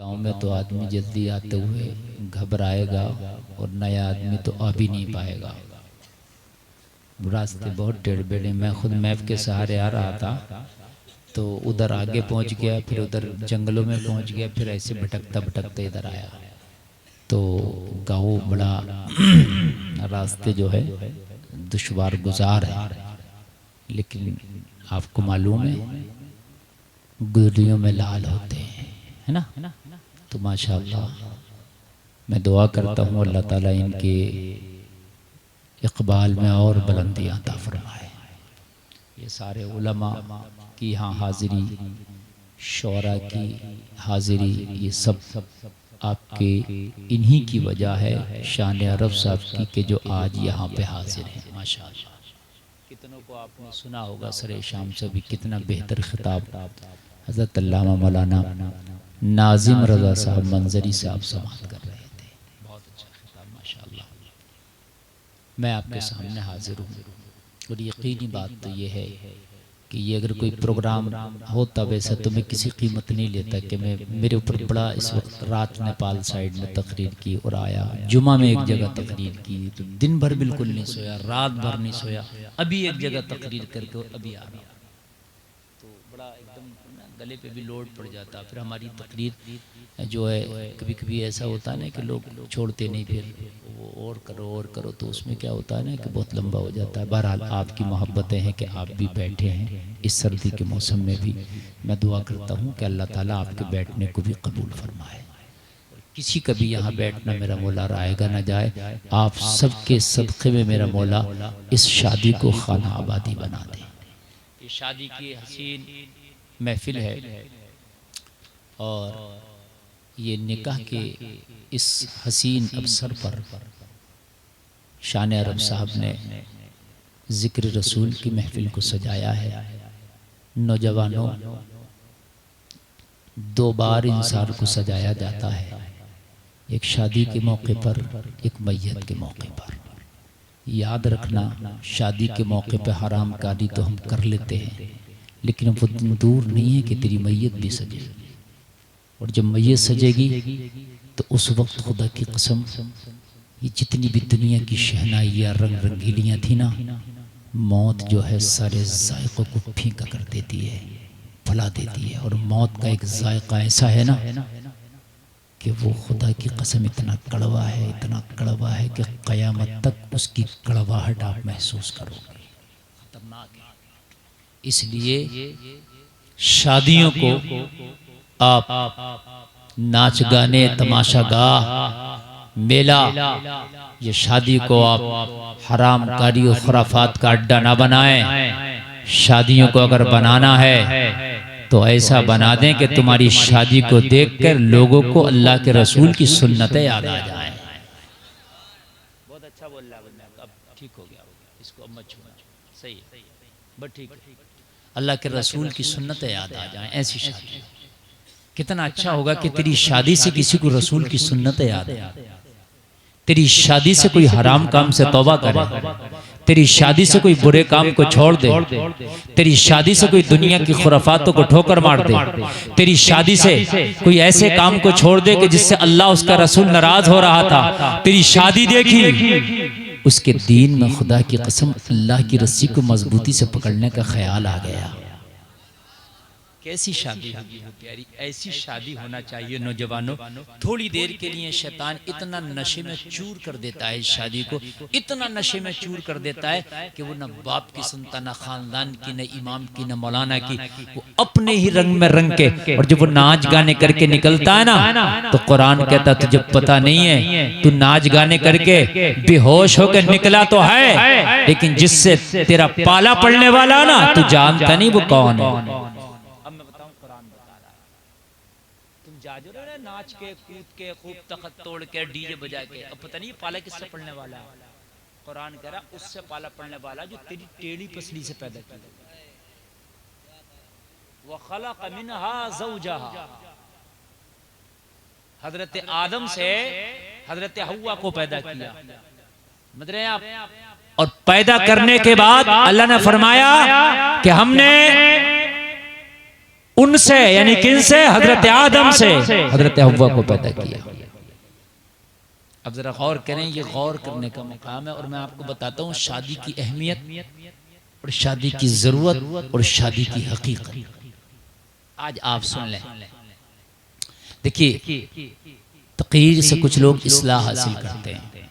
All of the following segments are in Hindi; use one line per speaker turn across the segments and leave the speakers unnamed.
गांव में तो आदमी जल्दी आते हुए घबराएगा और नया आदमी तो आ भी नहीं पाएगा। रास्ते बहुत टेढ़े बेढ़े, मैं खुद मैप के सहारे आ रहा था तो उधर आगे पहुंच गया, फिर उधर जंगलों में पहुंच गया, फिर ऐसे भटकता भटकता इधर आया। तो गाँव बड़ा रास्ते जो है दुश्वार गुजार है, लेकिन आपको मालूम है गुदड़ियों में लाल होते हैं, है ना। तो माशाअल्लाह मैं दुआ करता हूँ अल्लाह ताला इनके इक़बाल में और बुलंदियाँ अता फरमाए। ये सारे उलमा की यहाँ हाज़िरी, शोरा की हाज़िरी, ये सब आपके इन्हीं की वजह है, शान अरब साहब की, कि जो आज यहाँ पे हाजिर हैं माशाअल्लाह। कितनों को आपने सुना होगा सरे शाम से भी कितना बेहतर खिताब हज़रत अल्लामा मौलाना नाज़िम रज़ा साहब मंजरी से आप समाअत कर रहे थे। बहुत अच्छा खिताब माशाअल्लाह। मैं आपके सामने हाजिर हूँ और यकीनी बात तो ये है कि ये अगर कोई प्रोग्राम होता वैसा तो मैं किसी कीमत नहीं लेता कि मैं, मेरे ऊपर बड़ा इस वक्त रात नेपाल साइड में तकरीर की और आया, जुमा में एक जगह तकरीर की तो दिन भर बिल्कुल नहीं सोया, रात भर नहीं सोया, अभी एक जगह तकरीर करके और अभी आ रहा, तो बड़ा एकदम गले पे भी लोड पड़ जाता। फिर हमारी तकरीर जो है कभी कभी ऐसा होता है ना कि लोग छोड़ते नहीं, फिर वो और करो तो उसमें क्या होता है ना कि बहुत लंबा हो जाता है। बहरहाल आपकी मोहब्बतें हैं कि आप भी बैठे हैं इस सर्दी के मौसम में भी। मैं दुआ करता हूँ कि अल्लाह ताला आपके बैठने को भी कबूल फरमाए। किसी का भी यहाँ बैठना मेरा मौला रायगा ना जाए, आप सबके सदक़े में मेरा मौला इस शादी को खाना आबादी बना दे। ये शादी की हसीन महफिल है और ये निकाह के इस हसीन अवसर पर शान अरब साहब ने ज़िक्र रसूल की महफिल को सजाया है। नौजवानों, दो बार इंसान को सजाया जाता है, एक शादी के मौके पर, एक मैयत के मौके पर। याद रखना, शादी के मौके पर हराम कारी तो हम कर लेते हैं, लेकिन वो दिन दूर नहीं है कि तेरी मैयत भी सजे, और जब मैयत सजेगी तो उस वक्त खुदा की कसम ये जितनी भी दुनिया की शहनाइयाँ रंग रंगीलियाँ थी ना, मौत जो है सारे जायक़ों को फीका कर देती है, भुला देती है। और मौत का एक जायका ऐसा है ना कि वो खुदा की कसम इतना कड़वा है, इतना कड़वा है कि क़यामत तक उसकी कड़वाहट आप महसूस करोगे। खतरनाक है। इसलिए शादियों को आप नाच गाने, तमाशा गाह, मेला, ये शादी को आप हराम कारी और खुराफात का अड्डा ना बनाएं। शादियों को अगर बनाना है तो ऐसा बना दें कि तुम्हारी शादी को देखकर लोगों को अल्लाह के रसूल की सुन्नतें याद आ जाएं। बहुत अच्छा बोल रहा है, अब ठीक हो गया, इसको अब मत छूना, सही है, बस ठीक है। अल्लाह के रसूल की सुन्नतें याद आ जाएं, ऐसी शादी। कितना अच्छा होगा कि तेरी शादी से किसी को रसूल की सुन्नतें याद आए, तेरी शादी से कोई हराम काम से तौबा करे, तेरी शादी से कोई बुरे काम को छोड़ दे, तेरी शादी से कोई दुनिया की खुराफातों को ठोकर मार दे, तेरी शादी से कोई ऐसे काम को छोड़ दे कि जिससे अल्लाह उसका रसूल नाराज हो रहा था। तेरी शादी देखी, उसके दीन में खुदा की कसम अल्लाह की रस्सी को मजबूती से पकड़ने का ख्याल आ गया। कैसी शादी होगी वो प्यारी, ऐसी शादी होना चाहिए। नौजवानों, थोड़ी देर के लिए शैतान इतना नशे में चूर कर देता है इस शादी को, इतना नशे में चूर कर देता है कि वो न बाप की सुनता, न खानदान की, न इमाम की, न मौलाना की, वो अपने ही रंग में रंग के। और जब वो नाच गाने करके निकलता है ना तो कुरान कहता तुझे पता नहीं है, तू नाच गाने करके बेहोश होकर निकला तो है, लेकिन जिससे तेरा पाला पड़ने वाला ना तू जानता नहीं वो कौन है। नाच के, कूद के, खूब तख्त तोड़ के, डीजे बजा के, अब पता नहीं पाला किससे पड़ने वाला है। कुरान कह रहा उससे पाला पड़ने वाला जो तेरी टेढ़ी पसली से पैदा किया। व खलक़ मिनहा ज़ौजहा, हजरत आदम से हजरत हव्वा को पैदा किया। मतलब आप, और पैदा करने के बाद अल्लाह ने फरमाया कि हमने उनसे यानी किन से? हजरत आदम से हजरत हव्वा को पैदा किया। अब जरा गौर करें, ये गौर करने का मकाम है। और मैं आपको बताता हूँ शादी की अहमियत और शादी की जरूरत और शादी की हकीकत। आज आप सुन लें। देखिए, तकरीर से कुछ लोग इस्लाह हासिल करते हैं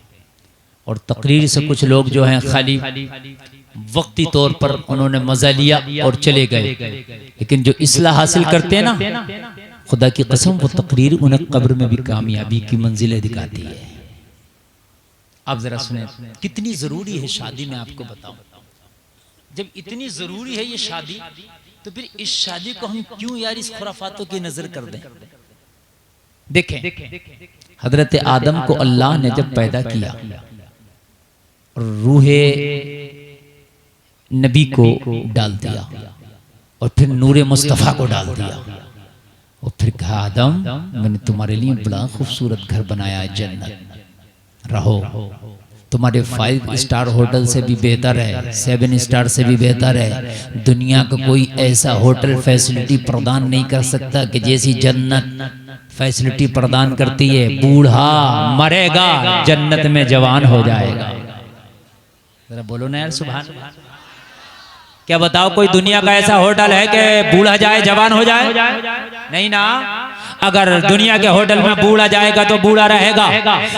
और तकरीर से कुछ लोग जो हैं खाली वक्ती तौर पर उन्होंने मजा लिया और चले गए। लेकिन जो इस्लाह हासिल करते हैं ना, खुदा की कसम वो तकरीर उन्हें कब्र में भी कामयाबी की मंजिलें दिखाती है। आप जरा सुने कितनी जरूरी है शादी। मैं आपको बताऊं, जब इतनी जरूरी है ये शादी, तो फिर इस शादी को हम क्यों यार इस खुराफातों की नजर कर दें? देखें, हजरत आदम को अल्लाह ने जब पैदा किया और रूहे नबी को डाल दिया और फिर नूरे मुस्तफ़ा को डाल दिया और फिर कहा आदम मैंने तुम्हारे लिए बड़ा खूबसूरत घर बनाया है, जन्नत रहो। तुम्हारे 5 स्टार होटल से भी बेहतर है, 7 स्टार से भी बेहतर है। दुनिया का कोई ऐसा होटल फैसिलिटी प्रदान नहीं कर सकता कि जैसी जन्नत फैसिलिटी प्रदान करती है। बूढ़ा मरेगा, जन्नत में जवान हो जाएगा। जरा बोलो ना यार सुभान अल्लाह। क्या बताओ, कोई दुनिया का ऐसा होटल है कि बूढ़ा जाए जवान हो जाए? नहीं ना। अगर दुनिया के होटल में बूढ़ा जाएगा तो बूढ़ा रहेगा,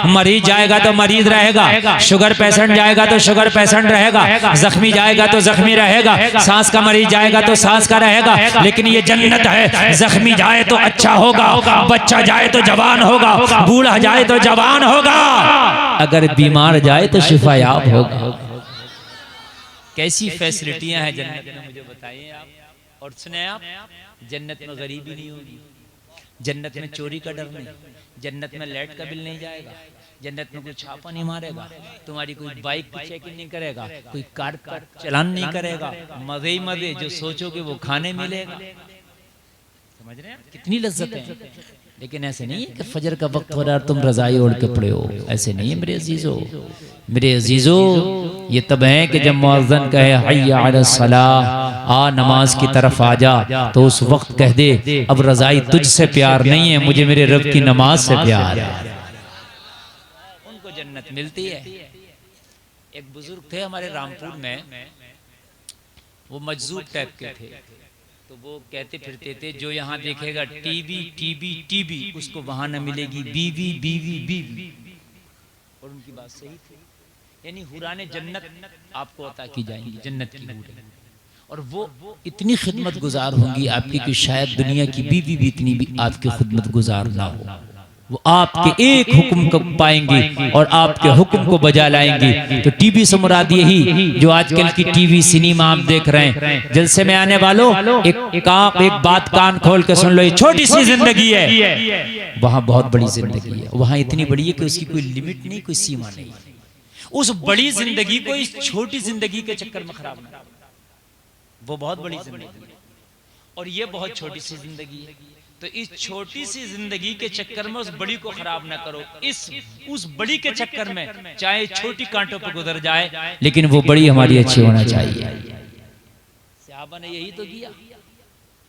मरीज जाएगा तो मरीज रहेगा, शुगर पेशेंट जाएगा तो शुगर पेशेंट रहेगा, जख्मी जाएगा तो जख्मी रहेगा, सांस का मरीज जाएगा तो सांस का रहेगा। लेकिन ये जन्नत है, जख्मी जाए तो अच्छा होगा, बच्चा जाए तो जवान होगा, बूढ़ा जाए तो जवान होगा, अगर बीमार जाए तो शिफायाब होगा। कैसी फैसिलिटियां हैं जन्नत में, मुझे बताइए आप। और सुने आप, जन्नत में गरीबी नहीं होगी, जन्नत में चोरी का डर नहीं, जन्नत में लाइट का बिल नहीं जाएगा, जन्नत में कोई छापा नहीं मारेगा, तुम्हारी कोई बाइक की चेकिंग नहीं करेगा, कोई कार का चलान नहीं करेगा। मजे ही मजे, जो सोचोगे वो खाने मिलेगा। समझ रहे हैं कितनी लज्जत है। लेकिन ऐसे नहीं है कि फजर का वक्त हो रहा है तुम रजाई ओढ़ के पड़े हो, ऐसे नहीं है मेरे अजीजों। मेरे अजीजों, ये तब है कि जब मुअज्जिन कहे हय्या अला सलाह, आ नमाज की तरफ आ जा, तो उस वक्त कह दे अब रजाई तुझसे प्यार नहीं है, मुझे मेरे रब की नमाज से प्यार है। उनको जन्नत मिलती है। एक बुजुर्ग थे हमारे रामपुर में, वो मजजूब टाइप के थे, तो वो कहते फिरते थे जो यहाँ देखेगा टीवी टीवी टीवी, उसको वहां न मिलेगी बीवी बीवी बीवी। और उनकी बात सही थी। यानी हुराने जन्नत आपको अता की जाएंगी, जन्नत की हूरें, और वो इतनी खिदमत गुजार होंगी आपकी कि शायद दुनिया की बीवी भी इतनी भी आपकी खिदमत गुजार ना हो। वो आपके एक हुक्म को पाएंगी और आपके हुक्म को बजा लाएंगी। तो टीवी से मुराद यही जो आजकल की टीवी सिनेमा आप देख रहे हैं, जलसे में आने वालों एक बात कान खोल के सुन लो, ये छोटी सी जिंदगी है, वहां बहुत बड़ी जिंदगी है। वहां इतनी बड़ी है कि उसकी कोई लिमिट नहीं, कोई सीमा नहीं। उस बड़ी जिंदगी को इस छोटी जिंदगी के चक्कर में खराब ना, वो बहुत बड़ी जिंदगी और ये बहुत छोटी सी जिंदगी है। तो इस छोटी सी जिंदगी के चक्कर में उस बड़ी को खराब ना करो। उस बड़ी के चक्कर में चाहे छोटी कांटों पर गुजर जाए, लेकिन वो बड़ी हमारी अच्छी होना चाहिए। सहाबा ने यही तो किया।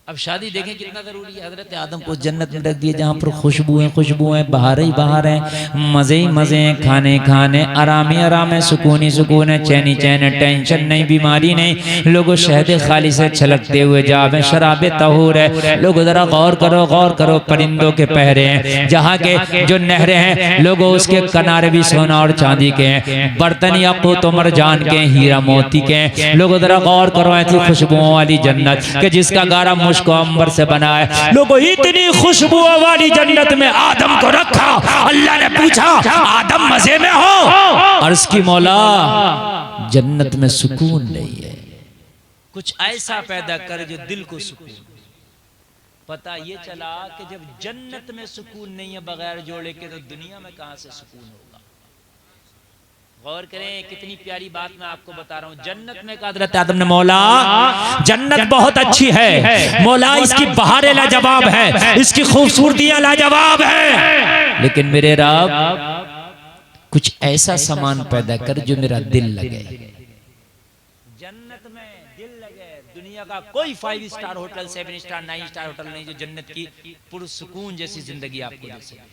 अब शादी देखें कितना जरूरी है। हजरत आदम को जन्नत में रख दिया जहाँ पर खुशबुएं बाहर ही बाहर हैं, मजे ही मजे हैं, खाने खाने, आराम ही आराम है, सुकून ही सुकून है, चैन ही चैन है, टेंशन नहीं, बीमारी नहीं। लोगों शहद खाली से छलकते हुए जावे, शराबे तहूर है। लोगों जरा गौर करो, परिंदों के पहरे हैं, जहाँ के जो नहरें हैं लोगों उसके किनारे भी सोना और चांदी के हैं, बर्तन याकूत और मरजान के, हीरा मोती के हैं। लोगों जरा गौर करो, ऐसी खुशबुओं वाली जन्नत के जिसका गारा को अंबर से बना है। लोगों इतनी खुशबू वाली जन्नत में आदम को रखा। अल्लाह ने पूछा आदम मजे में हो? अर्ज की मौला जन्नत में सुकून नहीं है, कुछ ऐसा पैदा कर जो दिल को सुकून। पता ये चला कि जब जन्नत में सुकून नहीं है बगैर जोड़े के, तो दुनिया में कहां से सुकून होगा। गौर करें कितनी प्यारी बात मैं आपको बता रहा हूँ। जन्नत में हजरत आदम ने मौला जन्नत बहुत अच्छी है, मौला इसकी बहारें लाजवाब है, इसकी खूबसूरतियां लाजवाब है, लेकिन मेरे रब कुछ ऐसा सामान पैदा कर जो मेरा दिल लगे। जन्नत में दिल लगे, दुनिया का कोई 5 star hotel, 7 star, 9 star hotel नहीं जो जन्नत की पुरसुकून जैसी जिंदगी आपको दे सके।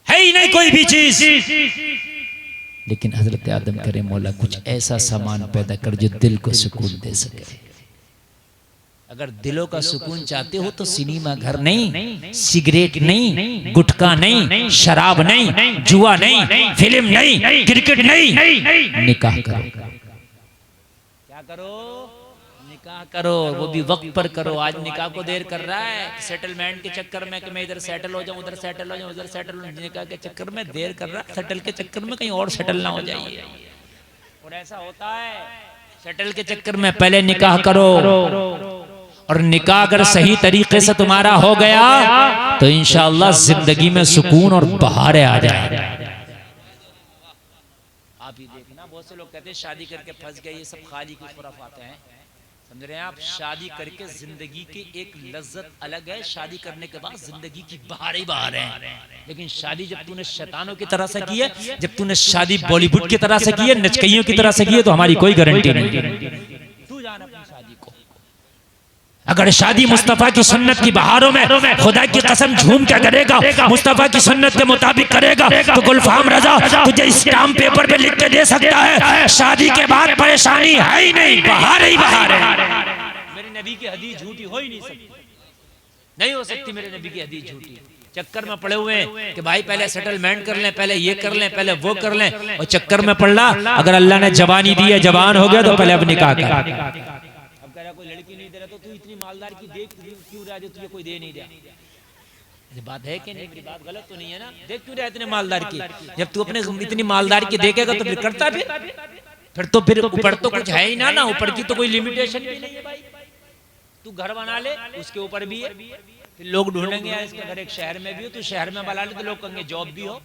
है ही नहीं कोई भी चीज। लेकिन हजरत आदम करे मौला कुछ ऐसा सामान पैदा कर जो दिल को सुकून दे सके। अगर दिलों का सुकून चाहते हो तो सिनेमा घर नहीं, सिगरेट नहीं, गुटखा नहीं, शराब नहीं, जुआ नहीं, फिल्म नहीं, क्रिकेट नहीं, निकाह करो। क्या करो? निकाह करो, वो भी वक्त पर करो। आज निकाह को देर कर रहा है सेटलमेंट के चक्कर में कि मैं इधर सेटल हो जाऊं, उधर सेटल हो जाऊं, उधर सेटल हो। निकाह के चक्कर में देर कर रहा है, सेटल के चक्कर में कहीं और सेटल ना हो जाइए। और ऐसा होता है, सेटल के चक्कर में पहले निकाह करो, और निकाह अगर सही तरीके से तुम्हारा हो गया तो इंशाअल्लाह जिंदगी में सुकून और बहारें आ जाएंगे। आप ही देखना, बहुत से लोग कहते हैं शादी करके फंस गए, ये सब खाली की खुराफात हैं। समझ रहे हैं आप? शादी करके जिंदगी की एक लज्जत अलग है, शादी करने के बाद जिंदगी की बहारें ही बहारें हैं। लेकिन शादी जब तूने शैतानों की तरह से की है, जब तूने शादी बॉलीवुड की तरह से की है, नचकइयों की तरह से की है, तो हमारी कोई गारंटी नहीं है। तू जान अपनी शादी को। अगर शादी मुस्तफा की सुन्नत की बहारों में खुदा की कसम झूम के करेगा, मुस्तफा की सुन्नत के मुताबिक करेगा, तो गुलफाम रजा तुझे स्टाम्प पेपर पे लिख के दे सकता है शादी के बाद परेशानी है ही नहीं, बहार ही बहार है। मेरे नबी की हदीस झूठी हो ही नहीं सकती, नहीं हो सकती मेरे नबी की हदीस झूठी। चक्कर में पड़े हुए हैं कि भाई पहले सेटलमेंट कर लें, पहले ये कर लें, पहले वो कर लें, और चक्कर में पड़ रहा। अगर अल्लाह ने जवानी दी है, जवान हो गया तो पहले अब निकाह कर। कोई लड़की नहीं दे रहा तो तू इतनी मालदार की देख क्यों रहा जो तुझे कोई दे नहीं रहा? बात है कि नहीं? मेरी बात गलत तो नहीं है ना? देख क्यों रहा इतने मालदार की? जब तू अपने इतनी मालदार की देखेगा तो फिर करता, फिर तो फिर ऊपर तो कुछ है ही ना, ऊपर की तो कोई लिमिटेशन भी नहीं है भाई। तू घर बना ले, उसके ऊपर भी है। फिर लोग ढूंढेंगे यार इसका घर एक शहर में भी हो, तू शहर में बना ले तो लोग कहेंगे जॉब भी हो।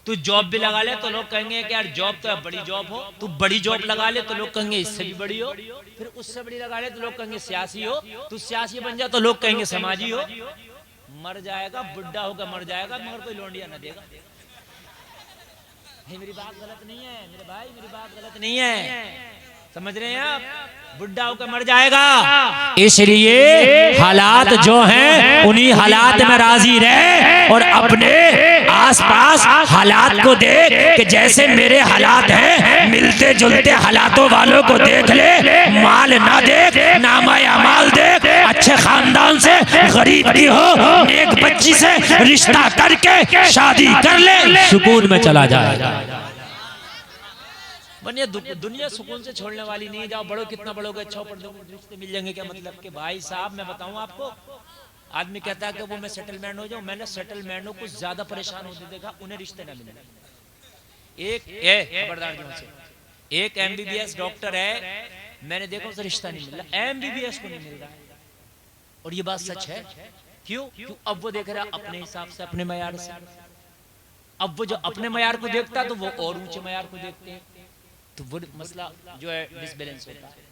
तू जॉब भी लगा ले तो लोग कहेंगे कि यार जॉब तो बड़ी जॉब हो। तू बड़ी जॉब लगा ले तो लोग कहेंगे इससे भी बड़ी हो। फिर उससे बड़ी लगा ले तो लोग कहेंगे सियासी हो। तू सियासी बन जा तो लोग कहेंगे समाजी हो। मर जाएगा, बुढ़ा होकर मर जाएगा, मगर कोई लौंडिया ना देगा। मेरी बात गलत नहीं है मेरे भाई, मेरी बात गलत नहीं है, समझ रहे हैं आप? बुढ़ा होकर मर जाएगा, इसलिए हालात जो हैं उन्हीं हालात में राजी रहे, और अपने आसपास हालात को देख कि जैसे मेरे हालात हैं मिलते जुलते हालातों वालों को देख ले। माल ना देख, नामा या माल देख, अच्छे खानदान से गरीब की हो, एक बच्ची से रिश्ता करके शादी कर ले, सुकून में चला जाएगा। बनिए दुनिया सुकून से छोड़ने वाली नहीं है। जाओ बड़ो, कितना बड़ोगे, अच्छा रिश्ते मिल जाएंगे, क्या मतलब? कि भाई साहब मैं बताऊं आपको, आदमी कहता है कि वो मैं सेटलमेंट हो जाऊं। मैंने सेटलमेंटों को ज्यादा परेशान होते देखा, उन्हें रिश्ते ना मिले। खबरदार जो से एक MBBS डॉक्टर है, मैंने देखा उसे रिश्ता नहीं मिल रहा, MBBS को नहीं मिल रहा। और ये बात सच है। क्यों? अब वो देख रहा अपने हिसाब से, अपने मयार से। अब वो जो अपने मयार को देखता तो वो और ऊंचे मयार को देखते हैं, तो वो मसला जो है डिसबैलेंस होता है।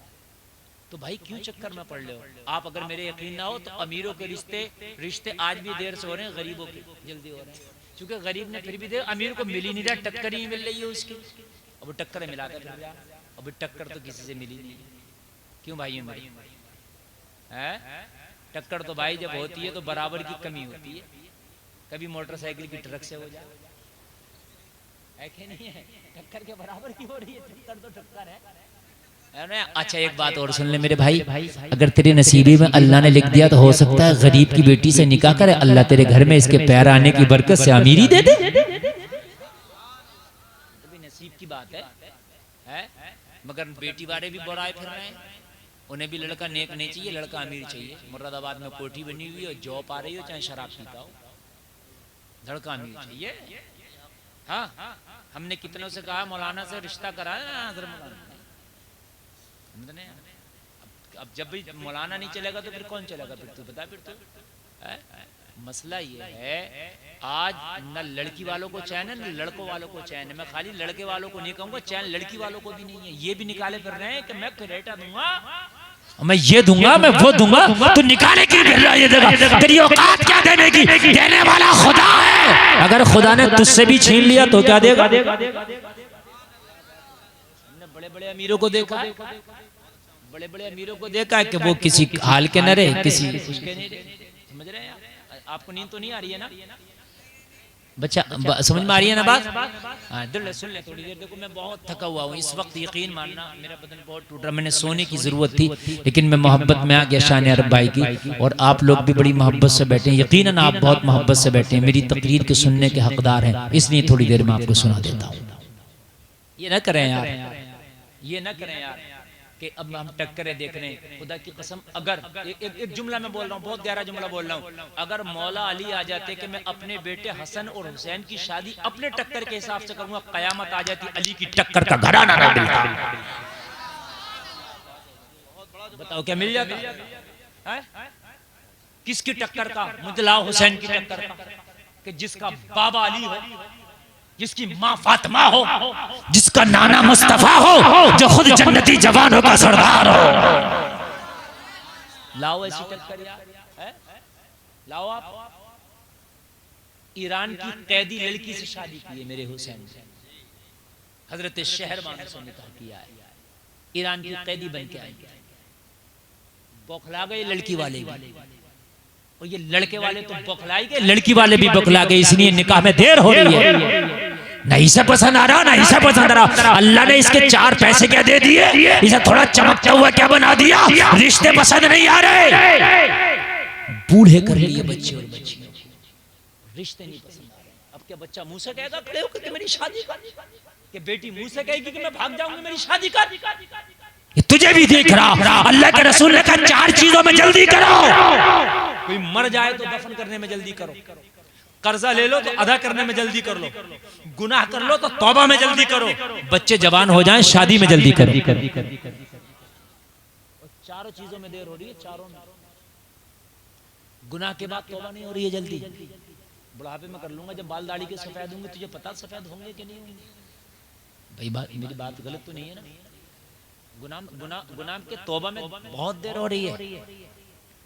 तो भाई क्यों चक्कर में पड़ रहे हो आप? अगर मेरे यकीन ना हो तो अमीरों के रिश्ते आज भी देर से हो रहे हैं, गरीबों के जल्दी हो रहे हैं। क्योंकि गरीब ने फिर भी दे, अमीर को मिल ही नहीं रहा, टक्कर ही मिल रही है उसकी। अब टक्कर मिलाता फिर यार, अब टक्कर तो किसी से मिली नहीं। क्यों भाई है? टक्कर तो भाई जब होती है तो बराबर की कमी होती है। कभी मोटरसाइकिल की ट्रक से हो जाए, है कि नहीं है? टक्कर के बराबर की हो रही है, टक्कर तो टक्कर है। अच्छा एक बात और सुन ले मेरे भाई, अगर तेरे नसीबे में अल्लाह ने लिख दिया तो हो सकता है गरीब की बेटी से निकाह करे, अल्लाह तेरे घर में इसके पैर आने की बरकत से अमीरी दे दे। नसीब की बात है? मगर बेटी वाले भी बुराए फिर रहे हैं, उन्हें भी लड़का नेक नहीं चाहिए, लड़का अमीर चाहिए। मुरादाबाद में कोठी बनी हुई हो, जॉब आ रही हो, चाहे शराब पीता हो, लड़का अमीर चाहिए। हाँ, हमने कितनों से कहा मौलाना से रिश्ता कराया, अब जब भी मौलाना नहीं चलेगा तो फिर कौन चलेगा? फिर तू बता। फिर तो मसला ये है, आज न लड़की वालों को चैन है न लड़कों वालों को चैन है। मैं खाली लड़के वालों को नहीं कहूंगा, चैन लड़की वालों को भी नहीं है। ये भी निकाले फिर रहे हैं कि मैं क्रेटा दूंगा, मैं ये दूंगा, मैं वो दूंगा। तू निकाले क्यों फिर रहा है? ये देगा तेरी औकात क्या देने की? देने वाला खुदा है। अगर खुदा ने तुझसे भी छीन लिया तो क्या देगा? बड़े बड़े अमीरों को देखा, बड़े बड़े अमीरों को देखा है कि वो किसी हाल के न रहे, किसी उसके नहीं रहे। समझ रहे हैं आपको नींद तो नहीं आ रही है ना बच्चा? समझ में आ रही है ना बात? हाँ, दिल सुन ले थोड़ी देर। देखो मैं बहुत थका हुआ हूँ इस वक्त, यकीन मानना मेरा बदन बहुत टूट रहा। मैंने सोने की जरूरत थी लेकिन मैं मोहब्बत में आ गया शान अरब भाई की, और आप लोग भी बड़ी मोहब्बत से बैठे हैं। यकीनन आप बहुत मोहब्बत से बैठे हैं, मेरी तकरीर के सुनने के हकदार हैं, इसलिए थोड़ी देर में आपको सुना देता हूँ। ये ना करें यार, ये ना करें यार कि अब हम टक्करें देख रहे हैं। खुदा की कसम, अगर एक जुमला मैं बोल रहा हूँ, बहुत गहरा जुमला बोल रहा हूँ, अगर मौला अली आ जाते कि मैं अपने बेटे हसन और हुसैन की शादी अपने टक्कर के हिसाब से करूंगा, कयामत आ जाती, अली की टक्कर का घराना ना मिलता। बताओ क्या मिल जाता? किसकी टक्कर का? मुजलाओ हुसैन की टक्कर का, कि जिसका बाबा अली हो, जिसकी माँ फातिमा हो, जिसका नाना मुस्तफा हो, जो खुद जन्नती जवानों का सरदार हो। लाओ ऐसी टक्कर यार, लाओ। आप ईरान की कैदी लड़की से शादी की है मेरे हुसैन से, हजरत शहरबानो से निकाह किया है, ईरान की कैदी बन के आई। बौखला गए लड़की वाले भी, और ये लड़के वाले तो बौखलाई गए, लड़की वाले भी बौखला गए, इसलिए निकाह में देर हो रही है। नहीं से पसंद आ रहा, नहीं से पसंद आ रहा। अल्लाह ने इसके 4 पैसे क्या दे दिए, इसे थोड़ा चमकता हुआ क्या बना दिया। रिश्ते पसंद नहीं आ रहे, बूढ़े कर लिए बच्चे और बच्चियों, रिश्ते नहीं पसंद आ रहे। अब क्या बच्चा मुंह से कहेगा खड़े होकर कि मेरी शादी कर, कि बेटी मुंह से कहेगी कि मैं भाग जाऊंगी मेरी शादी कर। ये तुझे भी देख रहा, अल्लाह के रसूल ने कहा 4 चीजों में जल्दी करो। कोई मर जाए तो दफन करने में जल्दी करो, कर्जा ले लो तो अदा करने में जल्दी कर लो, गुनाह कर लो तो तौबा में जल्दी करो, बच्चे जवान हो जाएं शादी में जल्दी करो। चारों चीजों में देर हो रही है, चारों में। गुनाह के बाद तौबा नहीं हो रही है जल्दी, बुढ़ापे में कर लूंगा जब बाल दाढ़ी के सफेद होंगे। तुझे पता सफेद होंगे कि नहीं होंगे? भाई मेरी बात गलत तो नहीं है ना? गुनाह के तौबा में बहुत देर हो रही है,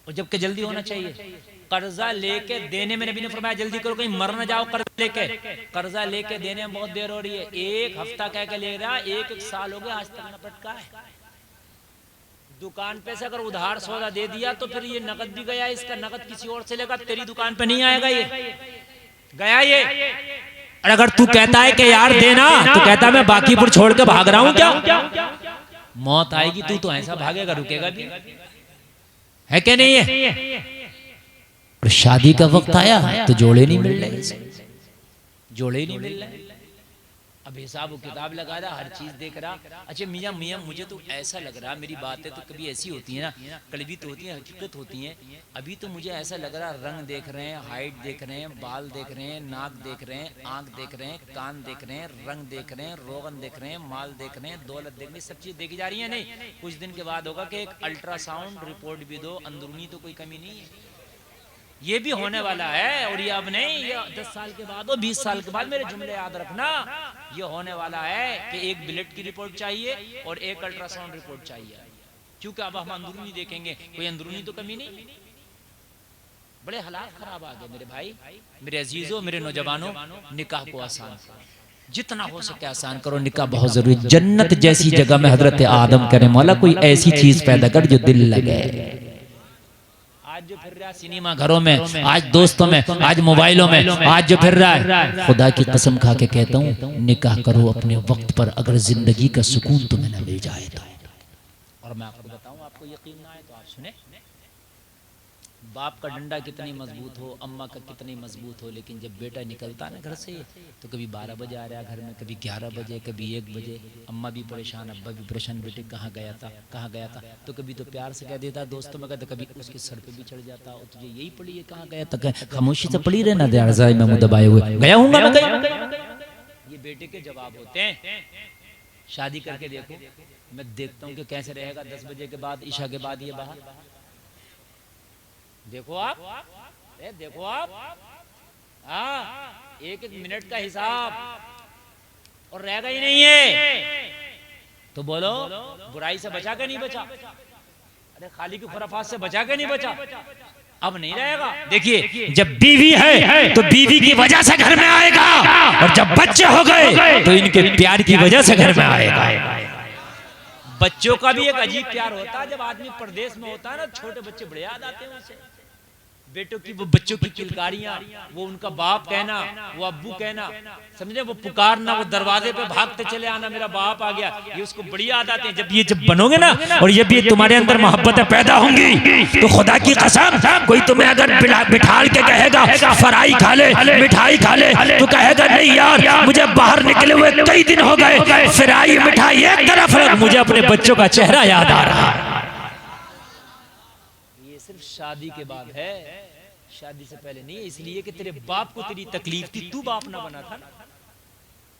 और जबकि जल्दी होना चाहिए। कर्जा लेके देने में नबी ने फरमाया जल्दी करो, कहीं मर ना जाओ कर्जा लेके। कर्जा लेके देने में बहुत देर हो रही है, 1 हफ्ता कह के ले रहा, 1 साल हो गया आज तक न पटका है। दुकान पे से अगर उधार सौदा दे दिया तो फिर ये नकद भी गया, इसका नकद किसी और से लेगा, तेरी दुकान पे नहीं आएगा, ये गया ये। और अगर तू कहता है कि यार देना, तो कहता मैं बाकीपुर छोड़ के भाग रहा हूं क्या? मौत आएगी, तू तो ऐसा भागेगा, रुकेगा भी है क्या नहीं है? और शादी का वक्त आया तो जोड़े नहीं मिल रहे, जोड़े ही नहीं मिल रहे। अब हिसाब किताब लगा रहा, हर चीज देख रहा। अच्छा मियाँ मुझे तो ऐसा लग रहा, मेरी बातें तो कभी ऐसी होती है ना, कड़वी तो होती है, हकीकत होती है। अभी तो मुझे ऐसा लग रहा, रंग देख रहे हैं, हाइट देख रहे हैं, बाल देख रहे हैं, नाक देख रहे हैं, आंख देख रहे हैं, कान देख रहे हैं, रंग देख रहे हैं, रोगन देख रहे हैं, माल देख रहे हैं, दौलत देख रहे हैं, सब चीज देखी जा रही है। नहीं, कुछ दिन के बाद होगा कि एक अल्ट्रासाउंड रिपोर्ट भी दो, अंदरूनी तो कोई कमी नहीं है। ये भी होने वाला है, और ये अब नहीं, ये 10 साल के बाद हो, 20 साल के बाद, मेरे जुमले याद रखना, ये होने वाला है कि एक ब्लड की रिपोर्ट चाहिए और एक अल्ट्रासाउंड रिपोर्ट चाहिए, क्योंकि अब हम अंदरूनी देखेंगे, कोई अंदरूनी तो कमी नहीं। बड़े हालात खराब आ गए मेरे भाई, मेरे अजीजों, मेरे नौजवानों। निकाह को आसान करो, जितना हो सके आसान करो, निकाह बहुत जरूरी। जन्नत जैसी जगह में हजरत आदम करे मौला कोई ऐसी चीज पैदा कर जो दिल लगे। आज जो फिर रहा है सिनेमा घरों में, आज दोस्तों में, आज मोबाइलों में, आज जो फिर रहा है, खुदा की कसम खा के कहता हूँ निकाह करो अपने वक्त पर, अगर जिंदगी का सुकून तुम्हें न मिल जाए तो। और मैं आपको बताऊं, आपको यकीन ना आए तो आप सुने, बाप का डंडा कितनी मजबूत हो, अम्मा का कितनी मजबूत हो, लेकिन जब बेटा निकलता ना घर से तो कभी 12 बजे आ रहा है घर में, कभी 11 बजे, कभी 1 बजे। अम्मा भी परेशान, अब्बा भी परेशान, बेटे कहाँ गया था, कहाँ गया था। तो कभी तो प्यार से कह देता, दोस्तों में कहता, कभी उसके सर पे भी चढ़ जाता, और तुझे यही पड़ी है, कहाँ गया था, खामोशी से पड़ी रहना, रज़ाई में मुँह दबाए हुए, गया हूँ मैं गया। ये बेटे के जवाब होते हैं। शादी करके देखो, मैं देखता हूँ कि कैसे रहेगा 10 बजे के बाद, ईशा के बाद ये बाहर। देखो आप, देखो आप, हाँ, 1-1 मिनट का हिसाब, और रहेगा ही नहीं है। तो बोलो, बुराई से बचा के नहीं बचा, अरे खाली की खुराफात से बचा के नहीं बचा, अब नहीं रहेगा। देखिए, जब बीवी है तो बीवी की वजह से घर में आएगा, और जब बच्चे हो गए तो इनके प्यार की वजह से घर में आएगा। बच्चों का भी एक अजीब प्यार होता है, जब आदमी परदेश में होता है ना, छोटे बच्चे बड़े याद आते हैं उसे। बेटों की वो बच्चों की किलकारियां, वो उनका बाप कहना, वो अब्बू कहना, समझे, वो पुकारना, वो दरवाजे पे भागते चले आना, मेरा बाप आ गया, ये उसको बड़ी याद आती है। जब बनोगे ना और ये भी तुम्हारे अंदर मोहब्बतें पैदा होंगी तो खुदा की कसम, कोई तुम्हें अगर बिठाल के कहेगा फराई खा ले, मिठाई खा ले, तो कहेगा नहीं यार, मुझे बाहर निकले हुए कई दिन हो गए, फराई मिठाई एक तरफ रख, मुझे अपने बच्चों का चेहरा याद आ रहा है। ये सिर्फ शादी के बाद है, शादी से पहले नहीं है। इसलिए कि तेरे बाप को तेरी तकलीफ थी, तू बाप ना बना था ना।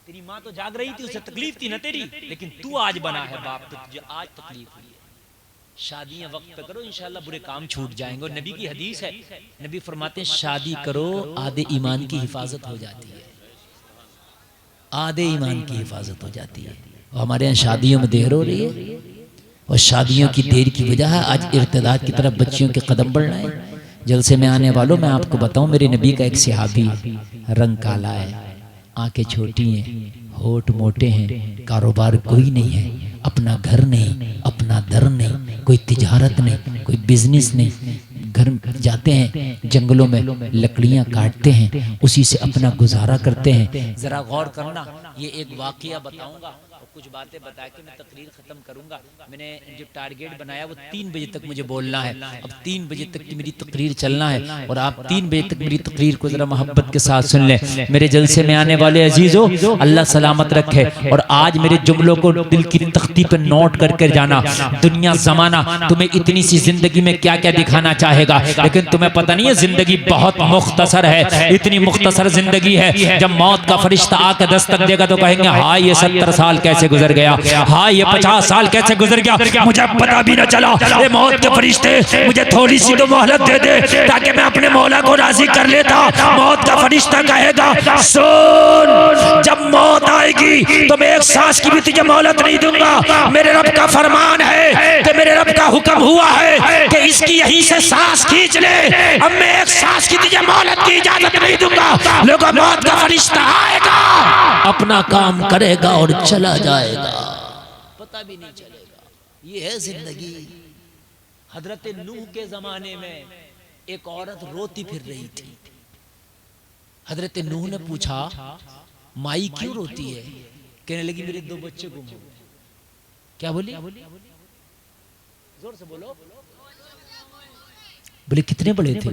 तेरी माँ तो जाग रही थी, उसे तकलीफ थी ना तेरी, लेकिन तू आज बना है बाप, तो तुझे आज तकलीफ हुई है। शादियां वक्त पे करो, इंशाल्लाह बुरे काम छूट जाएंगे। और नबी की हदीस है, नबी फरमाते हैं शादी करो, आधे ईमान की हिफाजत हो जाती है, आधे ईमान की हिफाजत हो जाती है। और हमारे यहाँ शादियों में देर हो रही है, और शादियों की देर की वजह है आज इर्तिदाद की तरफ बच्चियों के कदम बढ़ रहे हैं। जलसे में आने वालों, मैं आपको बताऊं, मेरे नबी का एक सहाबी, रंग काला है, आंखें छोटी हैं, होठ मोटे हैं, कारोबार कोई नहीं है, अपना घर नहीं, अपना दर नहीं, कोई तिजारत नहीं, कोई बिजनेस नहीं, घर जाते हैं जंगलों में लकड़ियां काटते हैं, उसी से अपना गुजारा करते हैं। जरा गौर करना, ये एक वाकया बताऊंगा, कुछ बातें बता के मैं तकरीर खत्म करूंगा। मैंने जो टारगेट बनाया वो 3 बजे तक मुझे बोलना है। अब 3 बजे तक की मेरी तकरीर चलना है, और आप 3 बजे तक मेरी तकरीर को जरा मोहब्बत के साथ सुन लें। मेरे जलसे में आने वाले अजीजों, अल्लाह सलामत रखे। और आज मेरे जुमलों को दिल की तख्ती पर नोट करके जाना। दुनिया जमाना तुम्हें इतनी सी जिंदगी में क्या क्या दिखाना चाहेगा, लेकिन तुम्हें पता नहीं है जिंदगी बहुत मुख्तसर है। इतनी मुख्तसर जिंदगी है, जब मौत का फरिश्ता आकर दस्तक देगा तो कहेंगे हाँ ये 70 साल कैसे गुजर गया, हाँ ये 50 साल कैसे गुजर गया, मुझे पता भी न चला। ये मौत के फरिश्ते मुझे थोड़ी सी तो मोहलत दे दे ताकि मैं अपने मौला को राजी कर लेता। मौत का फरिश्ता कहेगा सुन, जब मौत आएगी तो मैं एक सांस की भी तुझे मोहलत नहीं दूंगा। मेरे रब का फरमान है कि मेरे रब का हुक्म हुआ है कि इसकी यहीं से सांस खींच ले, अब मैं एक सांस की तुझे मोहलत की इजाजत नहीं दूंगा। लोगों, मौत का फरिश्ता आएगा, अपना काम करेगा और चला जाएगा, पता भी नहीं चलेगा। ये है जिंदगी। हजरत नूह के जमाने में एक औरत रोती फिर रही थी। हजरत नूह ने पूछा माई क्यों रोती है? कहने लगी मेरे 2 बच्चे गुम हो गए। क्या बोली? जोर से बोलो। बोले कितने बड़े थे?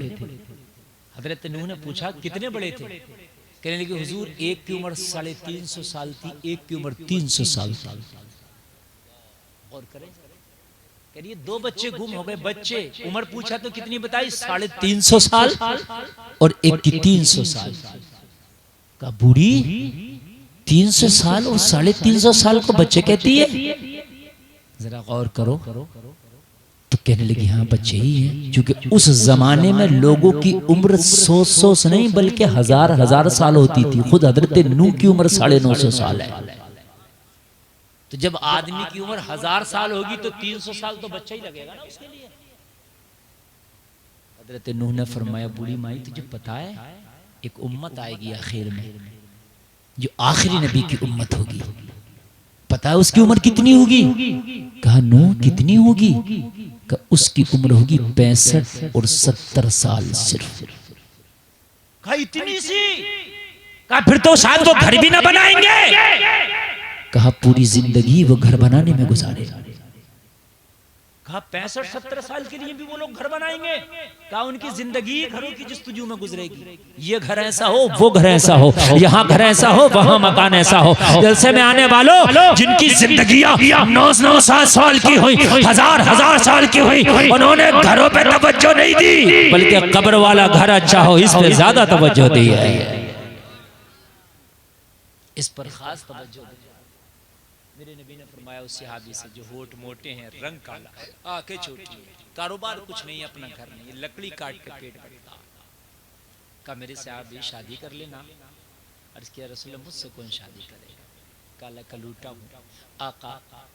हजरत नूह ने पूछा कितने बड़े थे? कहने लगे हुजूर, एक की उम्र 350 साल थी, एक की उम्र 300 साल थी। और करें, करिए 2 बच्चे गुम हो गए। बच्चे उम्र पूछा तो कितनी बताई? 350 साल, और एक की 300 साल का। बूढ़ी 300 साल और 350 साल को बच्चे कहती है? जरा गौर करो। तो कहने लगी हाँ बच्चे ही हैं, क्योंकि उस जमाने में लोगों की उम्र 100 से नहीं बल्कि 1000 साल होती थी। खुद हजरत नूह की उम्र 950 साल है। तो जब आदमी की उम्र 1000 साल होगी तो 300 साल तो बच्चा ही लगेगा ना उसके लिए। हजरत नूह ने फरमाया बूढ़ी माई तुझे पता है एक उम्मत आएगी आखिर में, जो आखिरी नबी की उम्मत होगी। पता है उसकी उम्र कितनी होगी? कहा नूह कितनी होगी? कहा उसकी उम्र होगी 65 और 70 साल सिर्फ। कहा इतनी सी? कहा फिर तो शायद वो घर भी ना बनाएंगे। कहा पूरी जिंदगी वो घर बनाने में गुजारेगा। कहा 65-70 साल के लिए भी वो लोग घर बनाएंगे? कहा उनकी जिंदगी घरों की जस्तजू में गुजरेगी। ये घर ऐसा हो, वो घर ऐसा हो, यहाँ घर ऐसा हो, वहाँ मकान ऐसा हो। जलसे में आने वालों जिनकी जिंदगियां 900 साल की हुई, 1000 साल की हुई, उन्होंने घरों पे तवज्जो नहीं दी, बल्कि कब्र वाला घर अच्छा हो इस पे ज्यादा तवज्जो दी है। इस पर खास तवज्जो दी। मेरे नबी ने फरमाया उस सहाबी से जो होठ मोटे हैं, रंग काला, आंखें छोटी है, कारोबार कुछ नहीं, अपना घर नहीं, लकड़ी काट के पेट भरता। का मेरे सहाबी शादी कर लेना। अर्ज़ किया रसूल मुझसे कौन शादी करेगा? काला कलूटा हूँ आका,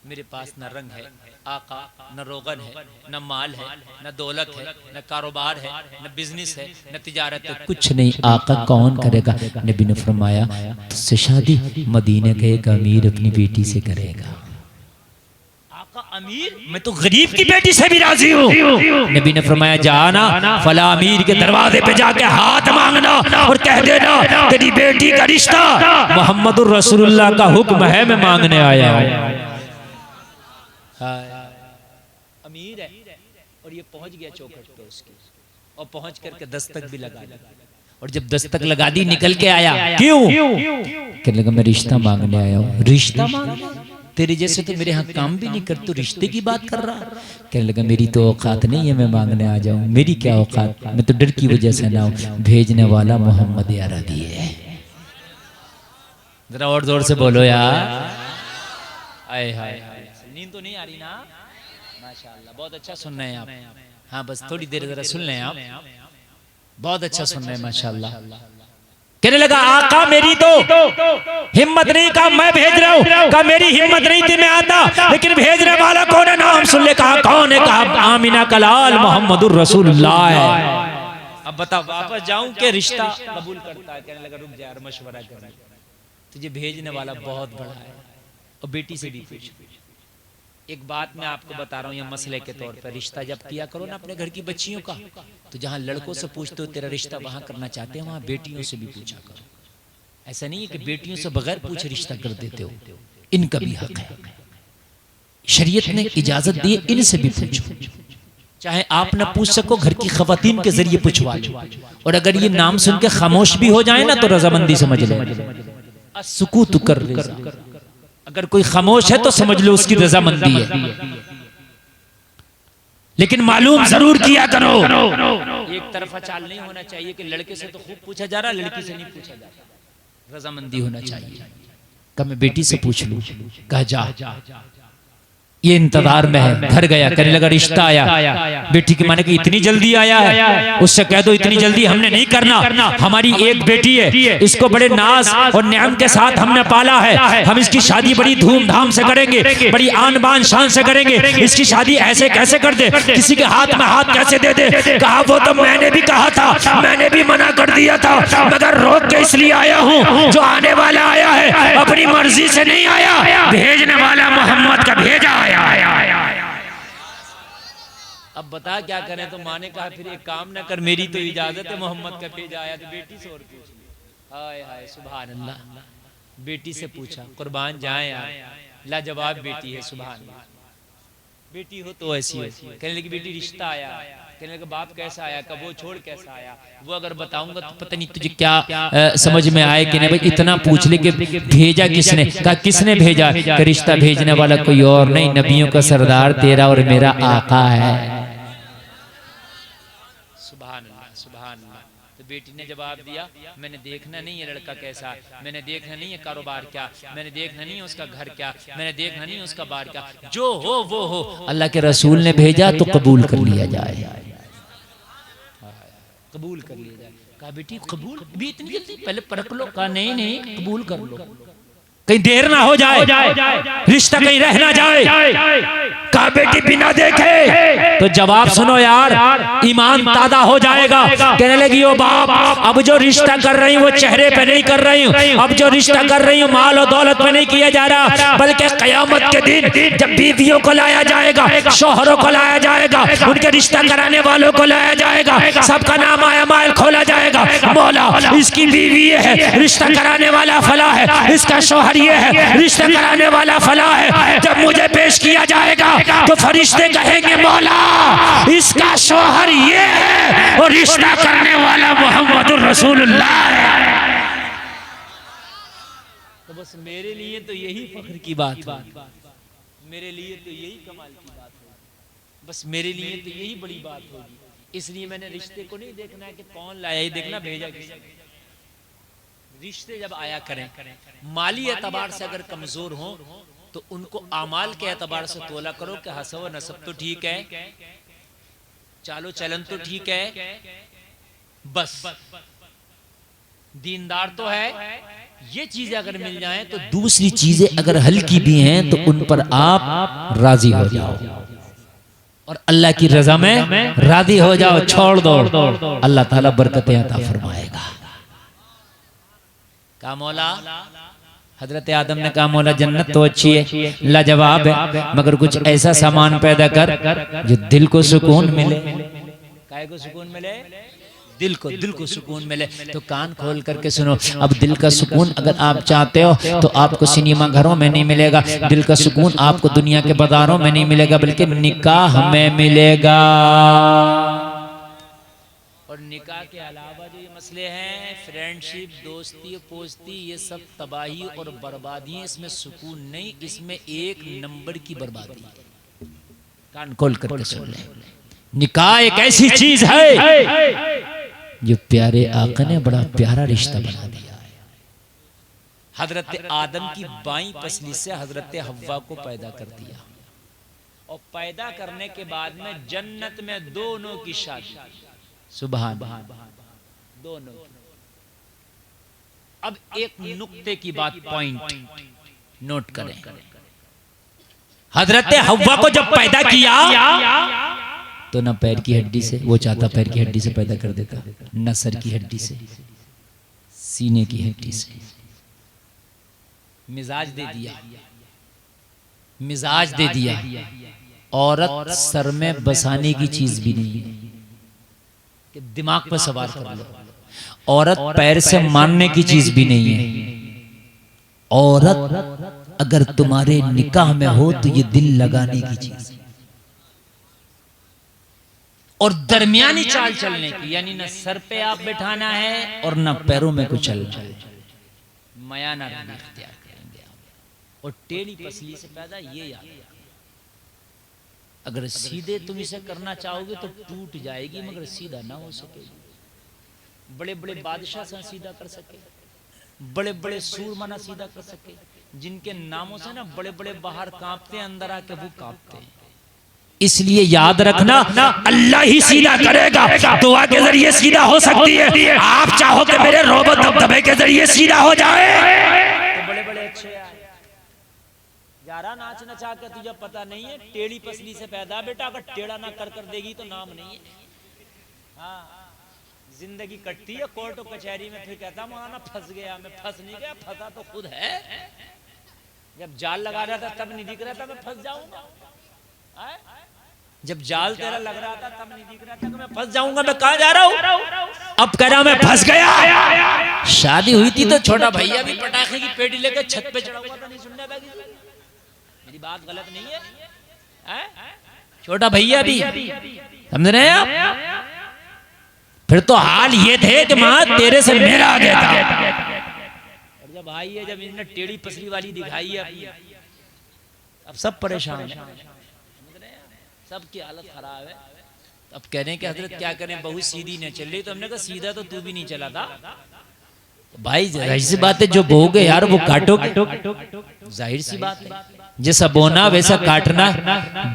मेरे पास न रंग है आका, न रोगन है, न माल है, न दौलत है, न कारोबार है, न बिजनेस है, न तिजारत है, कुछ नहीं आका, कौन करेगा? नबी ने फरमाया तुझसे शादी मदीने का एक अमीर अपनी बेटी से करेगा। अमीर, मैं तो गरीब की बेटी से भी राजी हूँ। नबी ने फरमाया जाना फला अमीर के दरवाजे पे जाके हाथ मांगना और कह देना तेरी बेटी का रिश्ता मोहम्मदुर रसूलुल्लाह का हुक्म है, मैं मांगने आया हूँ। अमीर है और ये पहुंच गया चौखट पे उसकी, और पहुंच करके दस्तक भी लगा दी, और जब दस्तक लगा दी निकल के आया, क्यों? कहने लगा मैं रिश्ता मांगने आया हूँ। रिश्ता मांगने? तेरे जैसे तो मेरे यहाँ काम भी नहीं कर, तो रिश्ते की बात कर रहा। कहने लगा मेरी तो औकात नहीं है मैं मांगने आ जाऊं, मेरी क्या औकात, मैं तो डर की वजह से ना हूं, भेजने वाला मोहम्मद अरबी है। जरा और जोर से बोलो यार। आए हाय, नींद तो नहीं आ रही ना? माशाल्लाह, बहुत अच्छा सुन रहे हैं आप। हाँ बस थोड़ी देर जरा सुन लें आप, बहुत अच्छा सुन रहे हैं माशाल्लाह। कहने लगा आका मेरी तो हिम्मत नहीं, कहा मैं भेज रहा हूँ, कहा मेरी हिम्मत नहीं थी मैं आता, लेकिन भेजने वाला कौन है? नाम सुन ले, कहा कौन है? कहा आमिना कलाल मोहम्मदुर रसूलुल्लाह है। अब बता वापस जाऊं कि रिश्ता कबूल करता है? कहने लगा रुक जा यार, मशवरा कर, तुझे भेजने वाला बहुत बड़ा है। और बेटी से भी पूछ। एक बात मैं आपको बता रहा हूँ, यह मसले के तौर पर, रिश्ता जब किया करो ना अपने घर की बच्चियों का, तो जहाँ लड़कों से पूछते हो तेरा रिश्ता वहां करना चाहते हैं, वहां बेटियों से भी पूछा करो। ऐसा नहीं है कि बेटियों से बगैर पूछे रिश्ता कर देते हो, इनका भी हक है, शरीयत ने इजाजत दी, इनसे भी पूछो। चाहे आप न पूछ सको, घर की खवातीन के जरिए पूछवा लो, और अगर ये नाम सुन के खामोश भी हो जाए ना तो रजामंदी समझ लो। सुकूत कर, अगर कोई खामोश है तो समझ लो उसकी रजामंदी है, लेकिन मालूम जरूर किया करो। एक तरफा चाल नहीं होना चाहिए कि लड़के से तो खूब पूछा जा रहा, लड़की से नहीं पूछा जा रहा। रजामंदी होना चाहिए। कहा मैं बेटी से पूछ लूं? कहा जा, ये इंतजार में है। घर गया, कहने लगा रिश्ता आया। बेटी के माने कि इतनी जल्दी आया है? उससे कह दो इतनी जल्दी हमने नहीं करना, हमारी एक बेटी है, इसको बड़े नाज और न्याम के साथ हमने पाला है, हम इसकी शादी बड़ी धूमधाम से करेंगे, बड़ी आन बान शान से करेंगे। इसकी शादी ऐसे कैसे कर दे, किसी के हाथ में हाथ कैसे दे दे? कहा वो तो मैंने भी कहा था, मैंने भी मना कर दिया था, मगर रोक के इसलिए आया हूँ, जो आने वाला आया है अपनी मर्जी से नहीं आया, भेजने वाला मोहम्मद का भेजा आया। अब बता क्या करें? तो माँ ने कहा फिर एक काम न कर, मेरी तो इजाजत है, मोहम्मद का भेजा आया तो बेटी से और पूछ ली। हाय हाय सुभान अल्लाह, बेटी से पूछा, कुर्बान जाए यार, लाजवाब बेटी है सुभान अल्लाह। बेटी हो तो ऐसी हो। कहने लगी बेटी रिश्ता आया। कहने लगा बाप कैसा आया? कब वो छोड़ कैसा आया? वो अगर बताऊंगा तो पता नहीं तुझे क्या समझ में आए कि नहीं। भाई इतना पूछ ले कि भेजा किसने? कहा किसने भेजा? कि रिश्ता भेजने वाला कोई और नहीं, नबियों का सरदार तेरा और मेरा आका है। सुभान अल्लाह, सुभान अल्लाह। तो बेटी ने जवाब दिया मैंने देखना नहीं है लड़का कैसा, मैंने देखना नहीं है कारोबार क्या, मैंने देखना नहीं है उसका घर क्या, मैंने देखना नहीं है उसका बार क्या, जो हो वो हो, अल्लाह के रसूल ने भेजा तो कबूल कर लिया जाए, कबूल कर लिया जाए। कहा बेटी कबूल भी इतनी जल्दी? पहले परख लो। कहा नहीं नहीं कबूल कर लो, कहीं देर ना हो जाए, रिश्ता कहीं रह ना जाए। कहा बेटी बिना देखे? तो जवाब सुनो यार, ईमान ताजा हो जाएगा। कहने लगी ओ बाप, अब जो रिश्ता कर रही हूँ वो चेहरे पे नहीं कर रही हूँ, अब जो रिश्ता कर रही हूँ माल और दौलत पे नहीं किया जा रहा, बल्कि कयामत के दिन जब बीवियों को लाया जाएगा, शोहरों को लाया जाएगा, उनके रिश्ता कराने वालों को लाया जाएगा, सबका नाम आया माल खोला जाएगा। मौला इसकी बीवी ये है, रिश्ता कराने वाला फला है, इसका शोहर ये है, रिश्ता कराने वाला फला है। जब मुझे पेश किया जाएगा तो फरिश्ते कहेंगे मौला इसका शोहर ये है और रिश्ता करने वाला मोहम्मदुर रसूलुल्लाह है। तो बस मेरे लिए तो यही फख्र की बात है, मेरे लिए तो यही कमाल की बात है, बस मेरे लिए तो यही बड़ी बात होगी। इसलिए मैंने रिश्ते को नहीं देखना है कि कौन लाया, ही देखना भेजा किसने। रिश्ते जब आया करें माली एतबार से अगर कमजोर हो तो उनको आमाल के एतबार से तोला करो कि हसब व नसब तो ठीक है, चालो चलन तो ठीक है, बस दीनदार तो है, ये चीजें अगर मिल जाएं तो दूसरी चीजें अगर हल्की भी हैं तो उन पर आप राजी हो जाओ और अल्लाह की रजा में राजी हो जाओ, छोड़ दो, अल्लाह ताला बरकतें अता फरमाएगा। का मौला हजरत आदम ने कहा मौला जन्नत तो अच्छी है, लाजवाब है, मगर कुछ ऐसा सामान पैदा कर जो दिल को सुकून मिले। काहे को सुकून मिले? दिल को सुकून मिले। तो कान खोल करके सुनो, अब दिल का सुकून अगर आप चाहते हो तो आपको सिनेमा घरों में नहीं मिलेगा, दिल का सुकून आपको दुनिया के बाजारों में नहीं मिलेगा, बल्कि निकाह में मिलेगा। और निकाह के अलावा जो ये मसले हैं, फ्रेंडशिप, दोस्ती, पोस्ती, ये सब तबाही और बर्बादी है। इसमें सुकून नहीं, इसमें एक नंबर की बर्बादी है। कान खोल करके सुन ले, निकाह एक ऐसी चीज है जो प्यारे आका ने बड़ा प्यारा रिश्ता बना दिया है। हजरत आदम की बाईं पसली से हजरत हव्वा को पैदा कर दिया, और पैदा करने के बाद में जन्नत में दोनों की शादी। सुभान दोनों। अब एक नुक्ते की बात, पॉइंट नोट करें। हजरत हव्वा को जब पैदा किया तो ना पैर की हड्डी से, वो चाहता पैर की हड्डी से पैदा कर देता, न सर की हड्डी से, सीने की हड्डी से। मिजाज दे दिया, मिजाज दे दिया। औरत सर में बसाने की चीज भी नहीं है कि दिमाग पर सवार कर लो। औरत पैर से मारने की चीज भी नहीं है। औरत अगर तुम्हारे निकाह में हो तो ये दिल लगाने की चीज है, और दरमियानी चाल चलने की, यानी न सर पे आप बैठाना है और न पैरों में कुछ चलना है। मयाना रंग इख्तियार करेंगे आप। और टेढ़ी पसली से पैदा, ये याद। अगर सीधे तुम इसे करना चाहोगे तो टूट जाएगी, मगर सीधा ना हो सकेगी। बड़े बड़े बादशाह से सीधा कर सके, बड़े बड़े सूरमा ना सीधा कर सके, जिनके नामों से ना बड़े बड़े बाहर कांपते, अंदर आके वो कांपते हैं। इसलिए याद रखना, अल्लाह ही सीधा करेगा। दुआ के जरिए सीधा हो सकती है। आप चाहो कि मेरे रोबो दबदबे के जरिए सीधा हो जाए तो बड़े बड़े अच्छे यारा नाच नचा के तुझे पता नहीं है, टेढ़ी पसली से पैदा बेटा, अगर टेढ़ा ना कर देगी तो नाम नहीं है। हाँ, जिंदगी कटती है कोर्ट और कचहरी में, फिर कहता मौलाना फंस गया। मैं फंस नहीं गया, फंसा तो खुद है। जब जाल लगा रहा था तब नहीं दिख रहा था मैं फंस जाऊंगा। जब जाल तेरा लग रहा था तब नहीं दिख रहा था कि मैं फंस जाऊंगा। मैं कहां जा रहा हूं? अब कह रहा मैं फंस गया। शादी हुई थी तो छोटा भैया भी पटाखे की पेटी लेकर छत पे चढ़ा हुआ था, नहीं सुनने था किसी। मेरी बात गलत नहीं है? छोटा भैया भी, समझ रहे हैं आप? फिर तो हाल ये थे कि मां तेरे से मेरा आ गया था। और जब आई है, जब इन्होंने टेढ़ी पसली वाली दिखाई है, अब सब परेशान है, सबकी हालत खराब है। अब कह रहे हैं कि हजरत क्या करें, बहुत सीधी नहीं चल रही। तो हमने कहा सीधा तो तू भी नहीं चला था भाई। जाहिर सी बात है, जो बोगे यार वो काटोगे, जाहिर सी बात है। जैसा बोना वैसा काटना,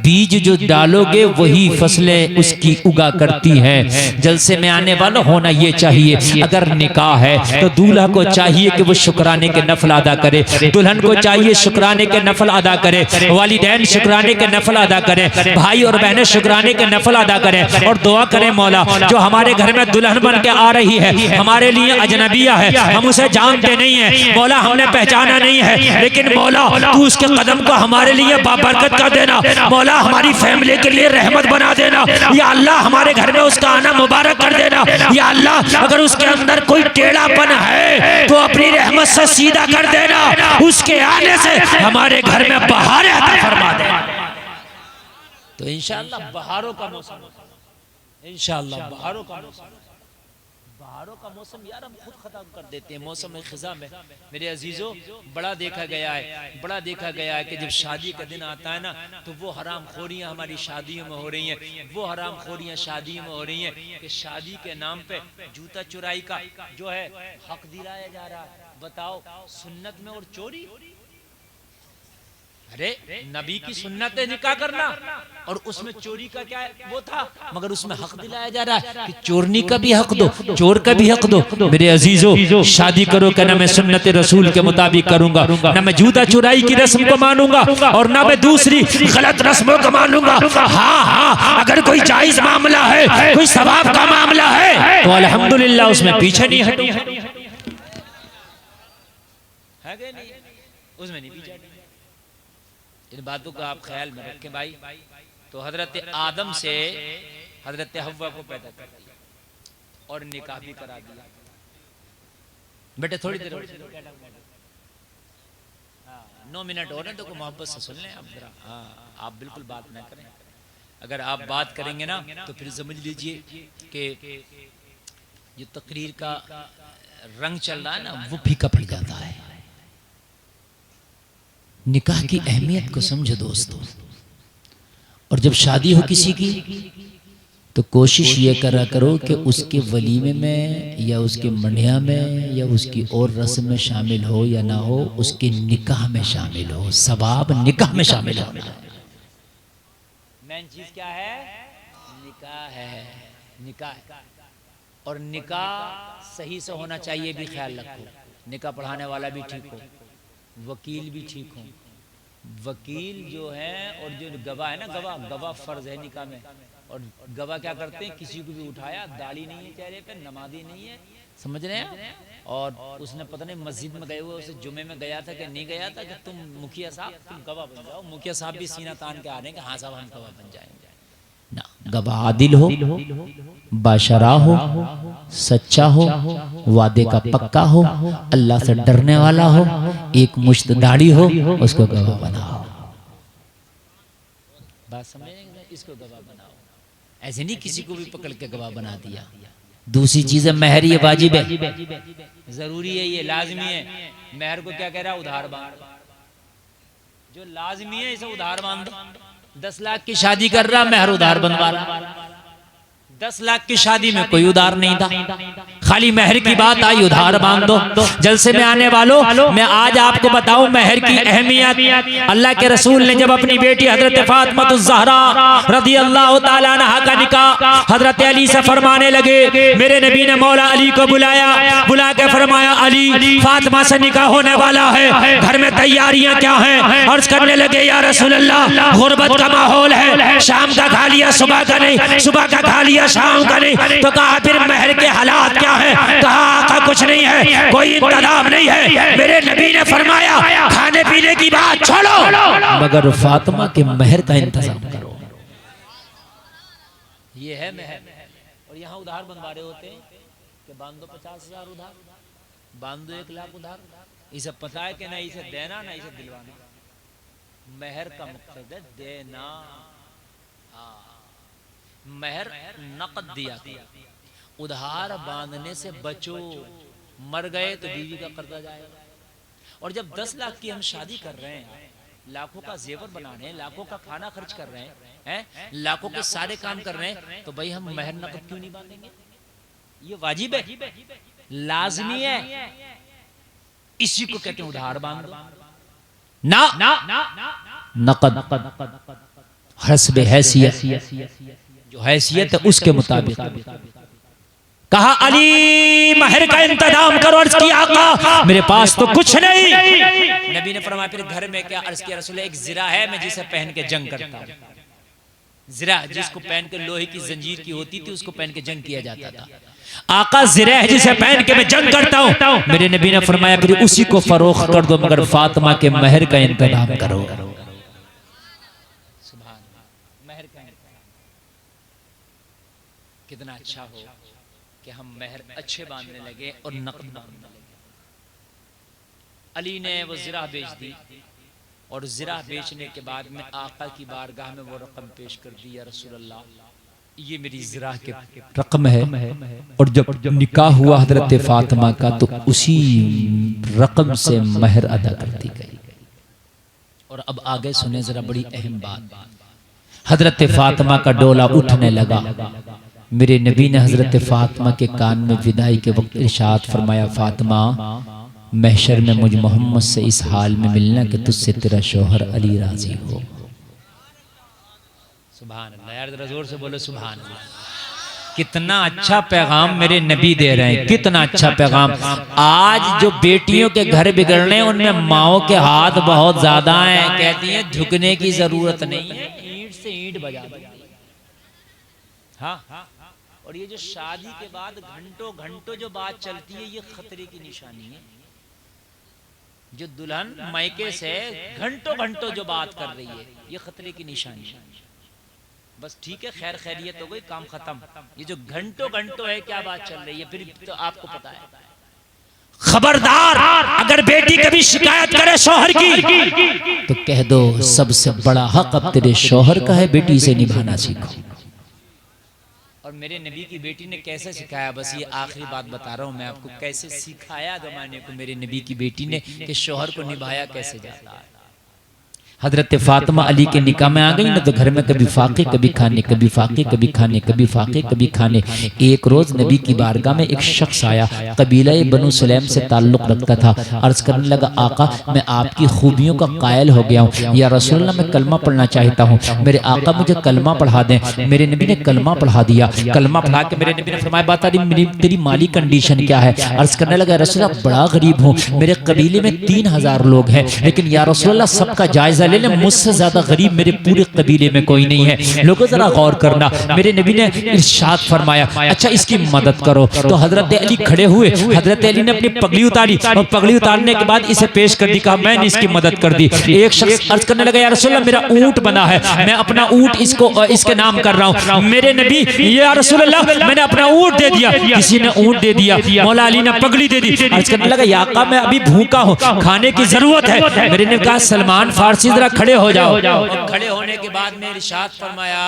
बीज जो डालोगे वही फसलें उसकी उगा करती हैं। जलसे में आने वाला होना ये चाहिए। अगर निकाह है तो दूल्हा को चाहिए कि वो शुक्राने के नफल अदा करे, दुल्हन को चाहिए शुक्राने के नफल अदा करे, वालिदैन शुक्राने के नफल अदा करे, भाई और बहनें शुक्राने के नफल अदा करें। और दुआ करें मौला, जो हमारे घर में दुल्हन बन के आ रही है, हमारे लिए अजनबिया है, हम उसे जानते नहीं है मौला, हमने पहचाना नहीं है, लेकिन मौला तू उसके कदम हमारे लिए बाबरकत कर देना। मौला हमारी फैमिली के लिए रहमत बना देना। या अल्लाह हमारे घर में उसका आना मुबारक कर देना। या अल्लाह अगर उसके अंदर कोई टेढ़ापन है तो अपनी रहमत से सीधा कर देना। उसके आने से हमारे घर में बहारें अता फरमा देना। तो इंशाअल्लाह बहारों का मौसम, इंशाअल्लाह बहारों का मौसम, बहारों का मौसम यार हम खुद खत्म कर देते हैं। मौसम खिज़ा में मेरे अजीजों बड़ा देखा गया है, बड़ा देखा गया है कि जब शादी का दिन आता है ना, तो वो हराम खोरियाँ हमारी शादियों में हो रही हैं। वो हराम खोरियाँ शादियों में हो रही हैं कि शादी के नाम पे जूता चुराई का जो है हक दिलाया जा रहा है। बताओ, सुन्नत में और चोरी। अरे नबी की सुन्नत है निकाह करना, और उसमें चोरी का क्या वो था, मगर उसमें हक दिलाया जा रहा है कि चोरनी का भी हक दो, चोर का भी हक दो। मेरे अजीजों, शादी करो क्या ना मैं सुन्नत रसूल के मुताबिक करूंगा, ना मैं जूता चुराई की रस्म को मानूंगा और ना मैं दूसरी गलत रस्मों को मानूंगा। हाँ हाँ, अगर कोई जायज मामला है, कोई सवाब का मामला है तो अल्हम्दुलिल्लाह उसमें पीछे नहीं हटूंगा। है कि नहीं, उसमें नहीं पीछा। इन बातों का आप ख्याल में रखें भाई। तो हजरत आदम से हजरत हव्वा को पैदा कर दिया और निकाह भी करा दिया। बेटे थोड़ी देर 9 मिनट हो रहे तो मोहब्बत से सुन लें आप जरा। हाँ, आप बिल्कुल बात ना करें। अगर आप बात करेंगे ना तो फिर समझ लीजिए कि जो तकरीर का रंग चल रहा है ना वो फीका पड़ जाता है। निकाह की अहमियत को समझो दोस्तों। और जब शादी हो किसी की तो कोशिश ये करा करो कि उसके वलीमे में या उसके मंडिया में या उसकी और रस्म में शामिल हो या ना हो, उसके निकाह में शामिल हो। सवाब निकाह में शामिल हो। मेन चीज क्या है? निकाह है। निकाह और निकाह सही से होना चाहिए, भी ख्याल रखो। निकाह पढ़ाने वाला भी ठीक हो, वकील भी ठीक हो। वकील जो है और जो गवाह है ना, गवाह फर्ज है निकाह में। और गवाह क्या करते हैं, किसी को भी उठाया, दाढ़ी नहीं है चेहरे पे, नमाजी नहीं है, समझ रहे हैं, और उसने पता नहीं मस्जिद में गए हुए, उसे जुमे में गया था कि नहीं गया था कि तुम मुखिया साहब तुम गवाह बन जाओ। मुखिया साहब भी सीना तान के आ रहे हैं कि हाँ साहब हम गवाह बन जाएंगे ना। गवाह आदिल हो, बाशरा हो, सच्चा हो, वादे का पक्का हो, अल्लाह से डरने वाला हो, एक मुश्त दाढ़ी हो, उसको गवाह बनाओ। बात समझेंगे? इसको गवाह बनाओ। ऐसे नहीं किसी को भी पकड़ के गवाह बना दिया। दूसरी चीज है महर, ये वाजिब है, जरूरी है, ये लाजमी है। महर को क्या कह रहा है? उधार बांध। जो लाजमी है इसे उधार बांध दो। 10 लाख की शादी कर रहा, महर उधार बनवा रहा। 10 लाख की शादी में कोई उधार नहीं था, खाली महर की बात आई, उधार बांध दो। जलसे में आने वालों, मैं आज आपको बताऊं महर की अहमियत। अल्लाह के रसूल ने जब अपनी बेटी हजरत फातिमातुज़ ज़हरा रज़ी अल्लाह तआला अन्हा का निकाह हजरत अली से फरमाने लगे, मेरे नबी ने मौला अली को बुलाया, बुला के फरमाया, अली फातिमा से निकाह होने वाला है, घर में तैयारियां क्या हैं? अर्ज करने लगे, या रसूल अल्लाह गुर्बत का माहौल है, शाम का खा लिया सुबह का नहीं, सुबह का खा लिया शाम का नहीं। तो कहा फिर महर के हालात क्या है? कहा आका कुछ नहीं है, कोई इंतजाम नहीं है। मेरे नबी ने फरमाया खाने पीने की बात छोड़ो, मगर फातिमा के महर का इंतजाम करो। ये है महर। और यहाँ उधार बनवा रहे होते कि बांध दो 50,000 उधार, बांध दो 1 लाख उधार। इसे पता है कि ना इसे देना ना इसे दिलवाना। महर का मकसद है देना। महर नकद दिया था। उधार बांधने से बचो, मर गए तो बीवी का कर्जा जाएगा। और जब 10 लाख की हम शादी कर रहे हैं, लाखों का जेवर बना रहे हैं, लाखों का खाना खर्च कर रहे हैं, लाखों के सारे काम कर रहे हैं, तो भाई हम महर नकद क्यों नहीं बांधेंगे? ये वाजिब है, लाजमी है। इसी को कहते हैं उधार बांध दो ना। नकद हस्बे हैसियत, जो हैसियत है उसके मुताबिक। कहा अली महर का इंतजाम करो। अर्ज किया आका मेरे पास तो कुछ नहीं। नबी ने फरमाया फिर घर में क्या? अर्ज किया रसूल एक जिरा है, मैं जिसे पहन के जंग करता हूँ। जिरा जिसको पहन के लोहे की जंजीर की होती थी, उसको पहन के जंग किया जाता था। आका जिरा है जिसे पहन के मैं जंग करता हूँ। मेरे नबी ने फरमाया फिर उसी को फरोख्त कर दो, मगर फातिमा के महर का इंतजाम करो। कितना अच्छा हो कि हम महर अच्छे बांधने लगे और नकद बांधने लगे। अली ने वो जिरा बेच दी और जिरा बेचने के बाद में आका की बारगाह में वो रकम पेश कर दी, या रसूल अल्लाह ये मेरी जिरा के रकम है। और जब निकाह हुआ हजरत फातिमा का तो उसी रकम से महर अदा कर दी गई। और अब आगे सुने जरा बड़ी अहम बात। हजरत फातिमा का डोला उठने लगा। मेरे नबी ने हजरत फातिमा के कान में विदाई के वक्त इरशाद फरमाया, फातिमा महशर में मुझ मोहम्मद से इस हाल में मिलना कि तुझसे तेरा शौहर अली राजी हो। सुभान अल्लाह, यार जरा जोर से बोलो सुभान अल्लाह। कितना अच्छा पैगाम मेरे नबी दे रहे हैं, कितना अच्छा पैगाम। आज जो बेटियों के घर बिगड़ने हैं उनमें माओ के हाथ बहुत ज्यादा हैं। कहती हैं झुकने की जरूरत नहीं है, ईंट से ईंट बजा दो। हाँ, और ये जो शादी के बाद घंटों घंटों जो बात चलती है, ये खतरे की निशानी है। जो दुल्हन मायके से घंटों घंटों जो बात कर रही है, ये खतरे की निशानी है। बस ठीक है, खैर खैरियत हो गई, काम खत्म। ये जो घंटों घंटों है, क्या बात चल रही है, फिर तो आपको पता है। खबरदार, अगर बेटी कभी शिकायत करे शौहर की, तो कह दो सबसे बड़ा हक अब तेरे शौहर का है, बेटी से निभाना सीखो। और मेरे नबी की बेटी ने कैसे सिखाया, बस ये आखिरी बात बता रहा हूं मैं आपको, कैसे सिखाया जमाने को मेरे नबी की बेटी ने कि शौहर को निभाया कैसे जाता है। हजरत फातिमा अली के निकाह में आ गई ना, तो घर में कभी फाके कभी खाने, कभी फाके कभी खाने, कभी फाके कभी खाने। एक रोज नबी की बारगाह में एक शख्स आया, कबीला बनु सुलैम से ताल्लुक रखता था। अर्ज करने लगा, आका मैं आपकी खूबियों का कायल हो गया हूँ, या रसूलल्लाह मैं कलमा पढ़ना चाहता हूँ, मेरे आका मुझे कलमा पढ़ा दें। मेरे नबी ने कलमा पढ़ा दिया। कलमा पढ़ा के मेरे नबी ने फरमाया, बात तेरी माली कंडीशन क्या है। अर्ज करने लगा, रसूलल्लाह बड़ा गरीब हूँ, मेरे कबीले में 3000 लोग हैं, लेकिन या रसूलल्लाह सबका जायजा ले ले, मुझसे ज्यादा गरीब मेरे पूरे कबीले में कोई नहीं है। लोगों जरा गौर करना, मेरे नबी ने इरशाद फरमाया, अच्छा इसकी मदद करो। तो हजरत अली खड़े हुए, हजरत अली ने अपनी पगड़ी उतारी और पगड़ी उतारने के बाद इसे पेश कर दी, कहा मैंने इसकी मदद कर दी। एक शख्स अर्ज करने लगा, या रसूलल्लाह मेरा ऊंट बना है, मैं अपना ऊंट इसके नाम कर रहा हूँ। मेरे नबी, या रसूलल्लाह मैंने अपना ऊंट दे दिया। किसी ने ऊंट दे दिया, मौला अली ने पगड़ी दे दी। अर्ज करने लगा, या आका मैं अभी भूखा हूँ, खाने की जरूरत है। मेरे ने कहा, सलमान फारसी जरा खड़े हो जाओ। और खड़े होने के बाद में इरशाद फरमाया,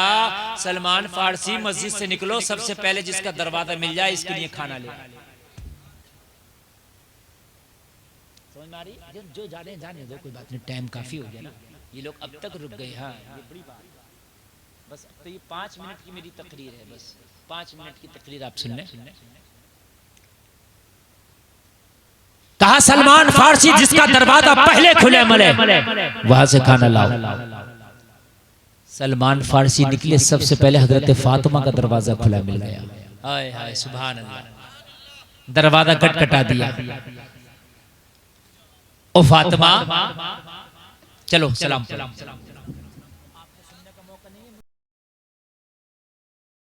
सलमान फारसी मस्जिद से निकलो, सबसे पहले जिसका दरवाजा मिल जाए इसके लिए खाना ले। समझ में आ रही? जो जाने जाने दो, कोई बात नहीं, टाइम काफी हो गया ना, ये लोग अब तक रुक गए। हाँ ये बड़ी बात, बस अब तो ये 5 मिनट की मेरी तकरीर है, बस 5 मिनट की तकरीर आप सुन लें। कहा सलमान फारसी जिसका दरवाजा पहले खुले मले, वहां से खाना लाओ। सलमान फारसी निकले, सबसे पहले हजरत फातिमा का दरवाजा खुला मिल गया। हाय हाय सुभान अल्लाह, दरवाजा खटखटा दिया। ओ फातिमा चलो सलाम।